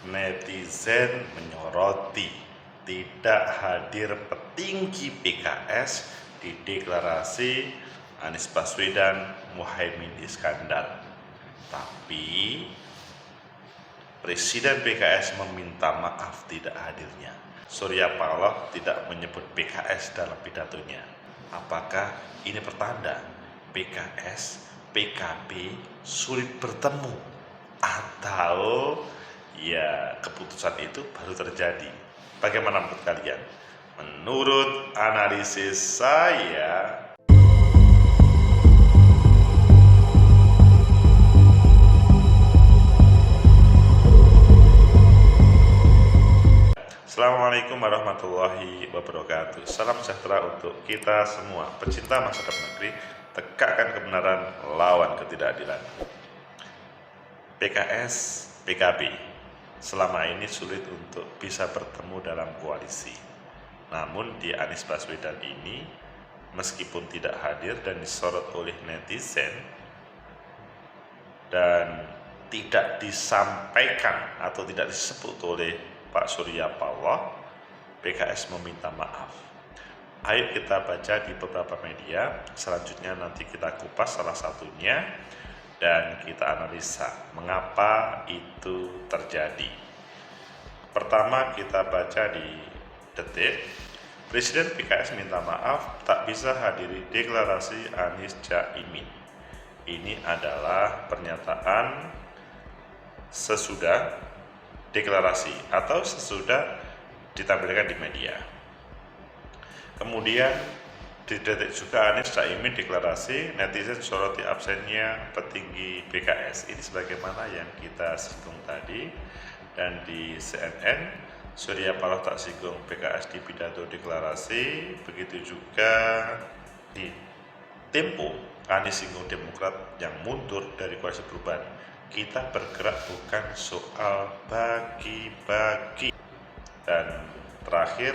netizen menyoroti tidak hadir petinggi PKS di deklarasi Anies Baswedan Muhaimin Iskandar. Tapi Presiden PKS meminta maaf tidak hadirnya. Surya Paloh tidak menyebut PKS dalam pidatonya. Apakah ini pertanda PKS, PKB sulit bertemu? Atau ya keputusan itu baru terjadi? Bagaimana menurut kalian? Menurut analisis saya, Assalamualaikum warahmatullahi wabarakatuh. Salam sejahtera untuk kita semua. Pecinta masyarakat negeri, tegakkan kebenaran, lawan ketidakadilan. PKS, PKB selama ini sulit untuk bisa bertemu dalam koalisi. Namun di Anies Baswedan ini, meskipun tidak hadir dan disorot oleh netizen dan tidak disampaikan atau tidak disebut oleh Pak Surya Paloh, PKS meminta maaf. Ayo kita baca di beberapa media, selanjutnya nanti kita kupas salah satunya dan kita analisa mengapa itu terjadi. Pertama kita baca di Detik, Presiden PKS minta maaf tak bisa hadiri deklarasi Anies Caimin. Ini adalah pernyataan sesudah deklarasi atau sesudah ditampilkan di media. Kemudian di Detik juga Anies Caimin deklarasi, netizen soroti absennya petinggi PKS. Ini sebagaimana yang kita singgung tadi. Dan di CNN, Surya Paloh tak singgung PKS di pidato deklarasi. Begitu juga di Tempo, Anies singgung Demokrat yang mundur dari koalisi perubahan. Kita bergerak bukan soal bagi-bagi. Dan terakhir,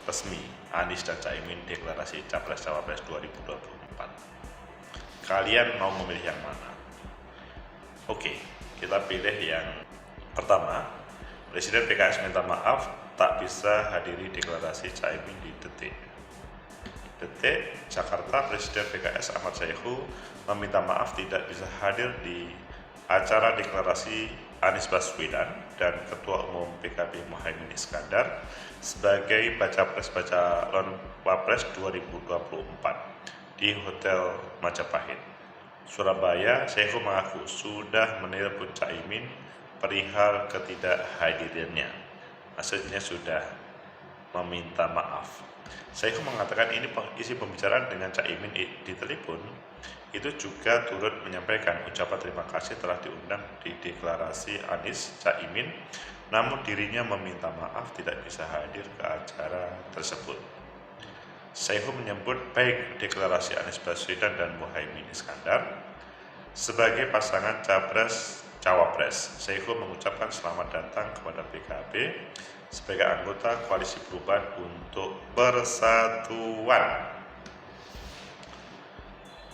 resmi Anies dan Caimin deklarasi Capres-Cawapres 2024. Kalian mau memilih yang mana? Oke, kita pilih yang pertama. Presiden PKS minta maaf tak bisa hadiri deklarasi Caimin di Detik. Detik, Jakarta, Presiden PKS Ahmad Saihu meminta maaf tidak bisa hadir di acara deklarasi Anies Baswedan dan Ketua Umum PKB Muhaimin Iskandar sebagai baca calon Wapres 2024 di Hotel Majapahit, Surabaya. Saihu mengaku sudah menelpon Caimin perihal ketidakhadirannya. Maksudnya sudah meminta maaf. Saihu mengatakan ini isi pembicaraan dengan Caimin di telepon itu juga turut menyampaikan ucapan terima kasih telah diundang di deklarasi Anies Caimin, namun dirinya meminta maaf tidak bisa hadir ke acara tersebut. Saihu menyebut baik deklarasi Anies Baswedan dan Muhaimin Iskandar sebagai pasangan Capres-Cawapres. Saihu mengucapkan selamat datang kepada PKB sebagai anggota Koalisi Perubahan untuk Persatuan.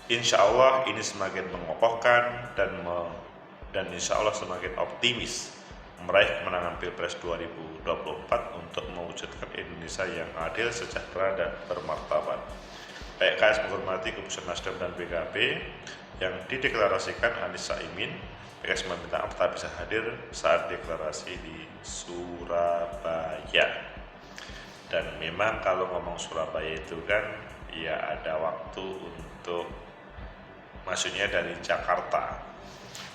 Insya Allah ini semakin mengokohkan dan insya Allah semakin optimis meraih kemenangan Pilpres 2024 untuk mewujudkan Indonesia yang adil, sejahtera, dan bermartabat. PKS menghormati keputusan Nasdem dan PKB yang dideklarasikan Anies Caimin. PKS meminta maaf tak bisa hadir saat deklarasi di Surabaya. Dan memang kalau ngomong Surabaya itu kan ya ada waktu untuk maksudnya dari Jakarta.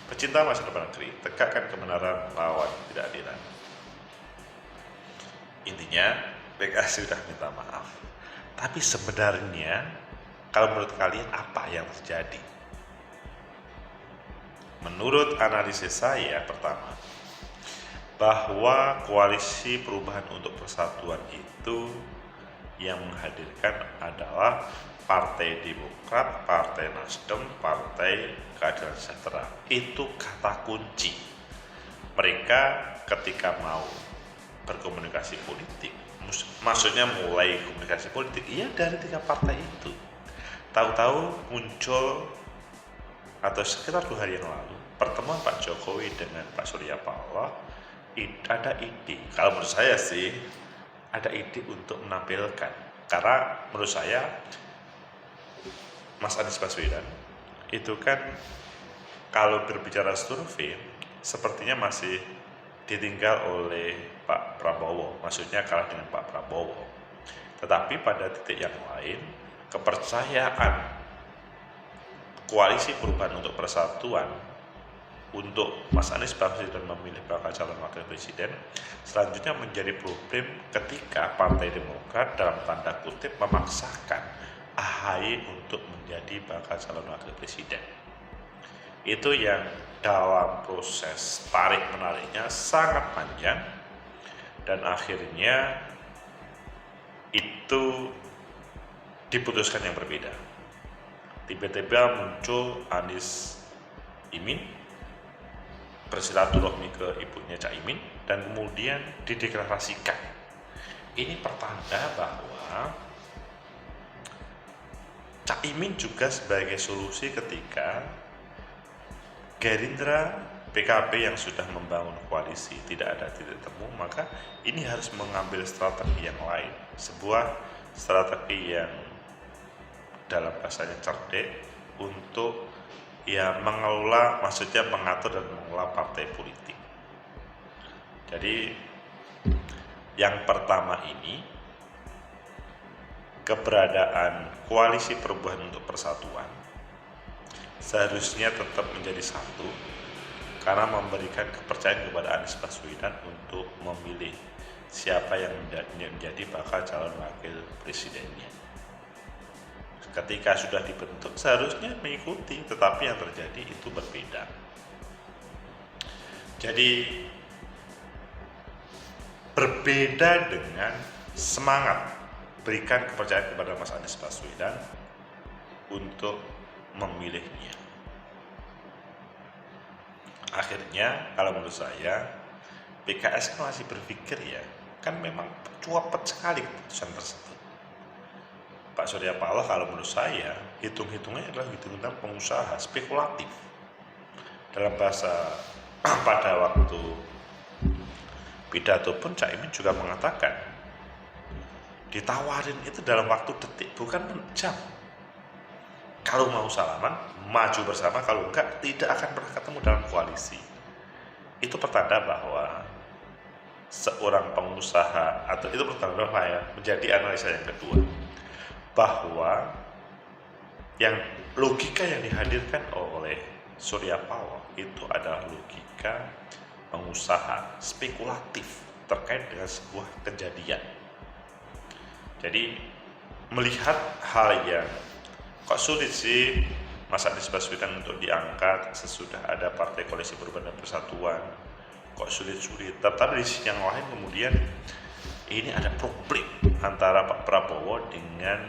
Pecinta masyarakat negeri, tegakkan kebenaran, lawan ketidakadilan. Intinya PKS sudah minta maaf. Tapi sebenarnya kalau menurut kalian apa yang terjadi? Menurut analisis saya, pertama, bahwa Koalisi Perubahan untuk Persatuan itu yang menghadirkan adalah Partai Demokrat, Partai Nasdem, Partai Keadilan Sejahtera. Itu kata kunci. Mereka ketika mau berkomunikasi politik, maksudnya mulai komunikasi politik, iya dari 3 partai itu. Tahu-tahu muncul atau sekitar 2 hari yang lalu pertemuan Pak Jokowi dengan Pak Surya Paloh ada ide, kalau menurut saya sih ada ide untuk menampilkan, karena menurut saya Mas Anies Baswedan itu kan kalau berbicara survei sepertinya masih ditinggal oleh Pak Prabowo, maksudnya kalah dengan Pak Prabowo. Tetapi pada titik yang lain, kepercayaan koalisi perubahan untuk persatuan untuk Mas Anies Baswedan memilih bakal calon wakil presiden selanjutnya menjadi problem ketika Partai Demokrat dalam tanda kutip memaksakan AHY untuk menjadi bakal calon wakil presiden. Itu yang dalam proses tarik menariknya sangat panjang dan akhirnya itu diputuskan yang berbeda. Tiba-tiba muncul Anies Imin bersilaturahmi ke ibunya Caimin dan kemudian dideklarasikan. Ini pertanda bahwa Caimin juga sebagai solusi ketika Gerindra, PKB yang sudah membangun koalisi tidak ada titik temu, maka ini harus mengambil strategi yang lain, sebuah strategi yang dalam bahasanya cerdik untuk mengelola, maksudnya mengatur dan mengelola partai politik. Jadi yang pertama ini, keberadaan koalisi perubahan untuk persatuan seharusnya tetap menjadi satu karena memberikan kepercayaan kepada Anies Baswedan untuk memilih siapa yang menjadi bakal calon wakil presidennya. Ketika sudah dibentuk seharusnya mengikuti, tetapi yang terjadi itu berbeda. Jadi berbeda dengan semangat berikan kepercayaan kepada Mas Anies Baswedan untuk memilihnya. Akhirnya kalau menurut saya PKS masih berpikir kan memang cuapet sekali keputusan tersebut. Pak Surya Paloh kalau menurut saya hitung-hitungannya adalah hitung-hitungan pengusaha spekulatif. Dalam bahasa pada waktu pidato pun Caimin juga mengatakan ditawarin itu dalam waktu detik bukan jam. Kalau mau salaman maju bersama, kalau enggak tidak akan pernah ketemu dalam koalisi. Itu pertanda bahwa seorang pengusaha, atau itu pertanda bahwa menjadi analisa yang kedua, bahwa yang logika yang dihadirkan oleh Surya Paloh itu adalah logika pengusaha spekulatif terkait dengan sebuah kejadian. Jadi melihat hal yang kok sulit sih Mas Anies Baswedan untuk diangkat sesudah ada Partai Koalisi Perubahan dan Persatuan, kok sulit-sulit. Tapi di sisi yang lain kemudian ini ada problem antara Pak Prabowo dengan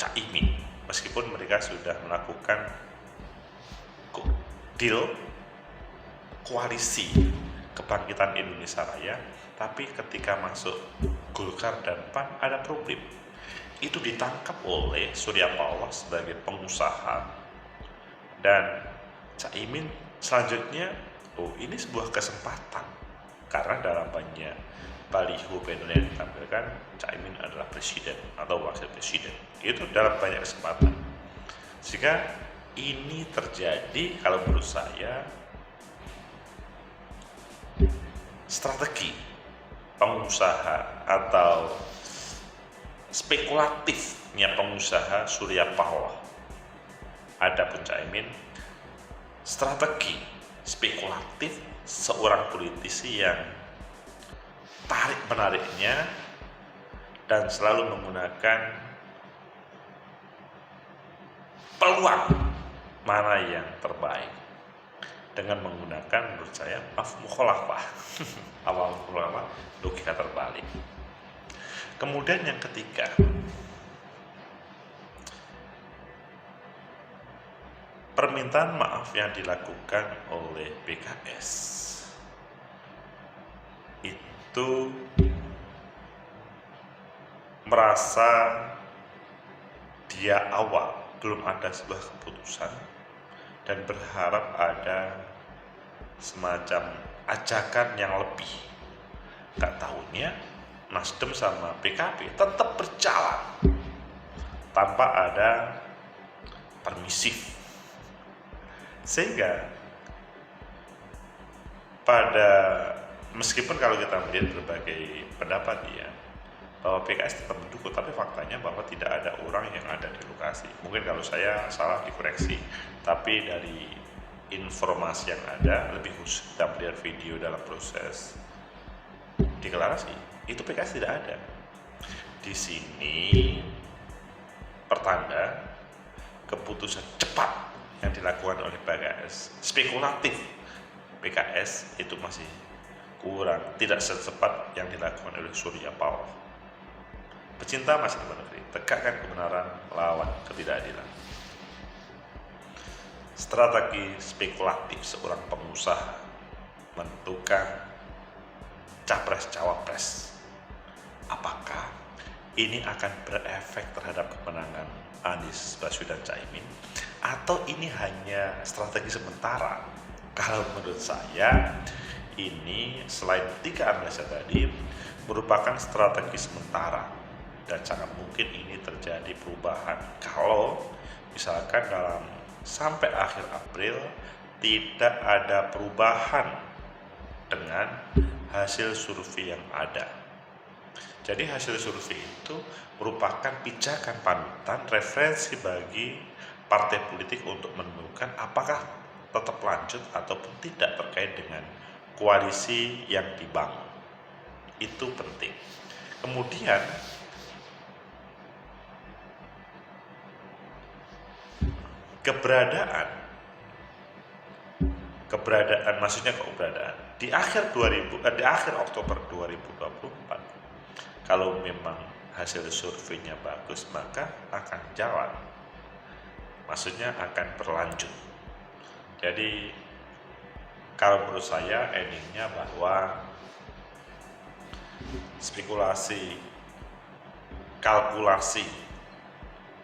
Caimin, meskipun mereka sudah melakukan deal koalisi kebangkitan Indonesia Raya, tapi ketika masuk Golkar dan PAN ada problem. Itu ditangkap oleh Surya Paloh sebagai pengusaha dan Caimin selanjutnya, ini sebuah kesempatan karena dalam banyak baliho banner yang ditampilkan Caimin adalah presiden atau wakil presiden, itu dalam banyak kesempatan, sehingga ini terjadi kalau menurut saya strategi pengusaha atau spekulatifnya pengusaha Surya Paloh. Adapun Caimin strategi spekulatif seorang politisi yang tarik menariknya dan selalu menggunakan peluang mana yang terbaik dengan menggunakan menurut saya mukhalafah awal mula logika terbalik. Kemudian yang ketiga, permintaan maaf yang dilakukan oleh PKS itu merasa dia awal belum ada sebuah keputusan dan berharap ada semacam ajakan yang lebih. Gak tahunya Nasdem sama PKB tetap berjalan tanpa ada permisif. Sehingga meskipun kalau kita melihat berbagai pendapat bahwa PKS tetap mendukung, tapi faktanya bahwa tidak ada orang yang ada di lokasi. Mungkin kalau saya salah dikoreksi, tapi dari informasi yang ada, lebih khusus kita melihat video dalam proses deklarasi, itu PKS tidak ada. Di sini pertanda keputusan cepat yang dilakukan oleh PKS, spekulatif PKS itu masih kurang, tidak secepat yang dilakukan oleh Surya Paloh. Pecinta masa depan negeri, tegakkan kebenaran, lawan ketidakadilan. Strategi spekulatif seorang pengusaha menentukan capres-cawapres. Apakah ini akan berefek terhadap kemenangan Anies Baswedan Caimin, atau ini hanya strategi sementara? Kalau menurut saya, ini selain 3 analisa tadi merupakan strategi sementara, dan sangat mungkin ini terjadi perubahan kalau misalkan sampai akhir April tidak ada perubahan dengan hasil survei yang ada. Jadi hasil survei itu merupakan pijakan panutan, referensi bagi partai politik untuk menentukan apakah tetap lanjut ataupun tidak terkait dengan koalisi yang dibangun. Itu penting. Kemudian keberadaan di akhir Oktober 2024, kalau memang hasil surveinya bagus, maka akan jalan, maksudnya akan berlanjut. Jadi kalau menurut saya endingnya bahwa spekulasi, kalkulasi,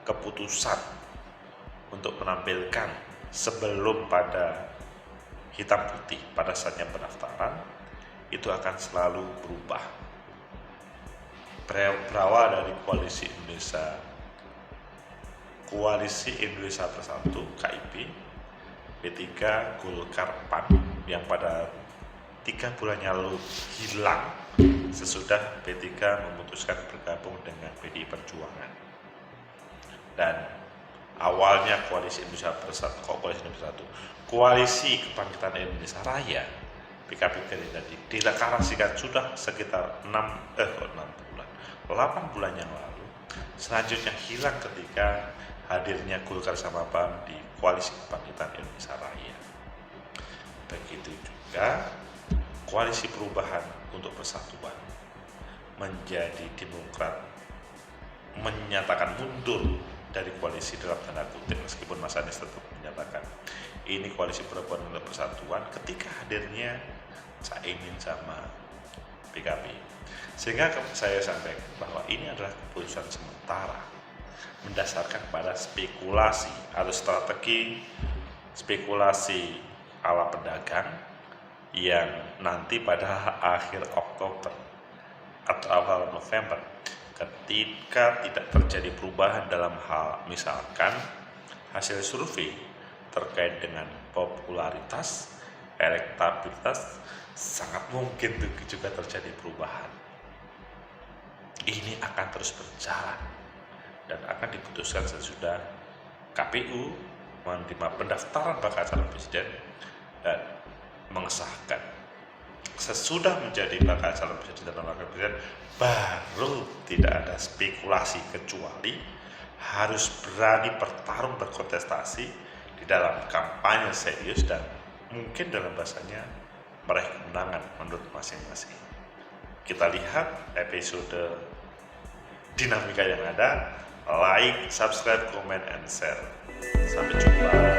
keputusan untuk menampilkan sebelum pada hitam putih pada saatnya pendaftaran itu akan selalu berubah. Berawal dari Koalisi Indonesia Bersatu (KIP), P3, Golkar, PAN yang pada 3 bulan yang lalu hilang sesudah P3 memutuskan bergabung dengan PDI Perjuangan. Dan awalnya Koalisi Indonesia Bersatu, Koalisi Kebangkitan Indonesia Raya (PKB Gerindra) dideklarasikan sudah sekitar 8 bulan yang lalu. Selanjutnya hilang ketika hadirnya Golkar sama PAN di Koalisi Kebangkitan Indonesia Raya. Begitu juga Koalisi Perubahan untuk Persatuan menjadi Demokrat menyatakan mundur dari koalisi dalam tanda kutip, meskipun Mas Anies tetap menyatakan ini Koalisi Perubahan untuk Persatuan ketika hadirnya Caimin sama PKB. Sehingga saya sampaikan bahwa ini adalah keputusan sementara mendasarkan pada spekulasi atau strategi spekulasi ala pedagang yang nanti pada akhir Oktober atau awal November, ketika tidak terjadi perubahan dalam hal misalkan hasil survei terkait dengan popularitas, elektabilitas, sangat mungkin juga terjadi perubahan. Ini akan terus berjalan dan akan diputuskan sesudah KPU menerima pendaftaran bakal calon presiden dan mengesahkan. Sesudah menjadi bakal calon presiden dan wakil presiden, baru tidak ada spekulasi, kecuali harus berani bertarung, berkontestasi di dalam kampanye serius dan mungkin dalam bahasanya meraih kemenangan menurut masing-masing. Kita lihat episode dinamika yang ada. Like, subscribe, comment, and share. Sampai jumpa.